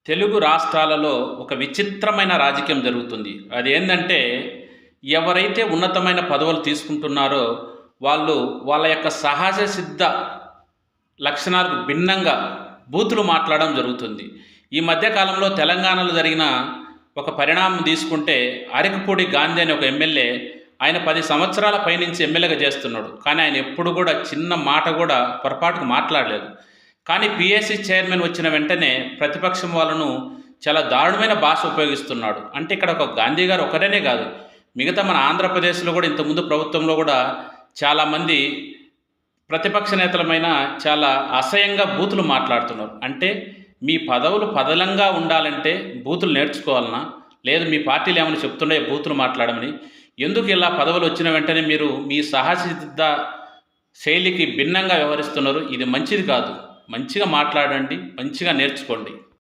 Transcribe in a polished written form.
తెలుగు రాష్ట్రాలలో ఒక విచిత్రమైన రాజకీయం జరుగుతుంది. అదేందంటే, ఎవరైతే ఉన్నతమైన పదవులు తీసుకుంటున్నారో, వాళ్ళు వాళ్ళ యొక్క సహజ సిద్ధ లక్షణాలకు భిన్నంగా బూతులు మాట్లాడడం జరుగుతుంది. ఈ మధ్య కాలంలో తెలంగాణలో జరిగిన ఒక పరిణామం తీసుకుంటే, అరకపూడి గాంధీ అనే ఒక ఎమ్మెల్యే ఆయన 10 సంవత్సరాల పైనుంచి ఎమ్మెల్యేగా చేస్తున్నాడు. కానీ ఆయన ఎప్పుడు కూడా చిన్న మాట కూడా పొరపాటుకు మాట్లాడలేదు. కానీ పీఏసీ చైర్మన్ వచ్చిన వెంటనే ప్రతిపక్షం వాళ్ళను చాలా దారుణమైన భాష ఉపయోగిస్తున్నాడు. అంటే ఇక్కడ ఒక గాంధీ గారు ఒకరేనే కాదు, మిగతా మన ఆంధ్రప్రదేశ్లో కూడా ఇంతకుముందు ప్రభుత్వంలో కూడా చాలామంది ప్రతిపక్ష నేతలమైన చాలా అసహ్యంగా బూతులు మాట్లాడుతున్నారు. అంటే మీ పదవులు పదలంగా ఉండాలంటే బూతులు నేర్చుకోవాలనా? లేదు మీ పార్టీలు ఏమైనా చెప్తుండే బూతులు మాట్లాడమని? ఎందుకు ఇలా పదవులు వచ్చిన వెంటనే మీరు మీ సహసిద్ధ శైలికి భిన్నంగా వ్యవహరిస్తున్నారు? ఇది మంచిది కాదు. మంచిగా మాట్లాడండి, మంచిగా నేర్చుకోండి.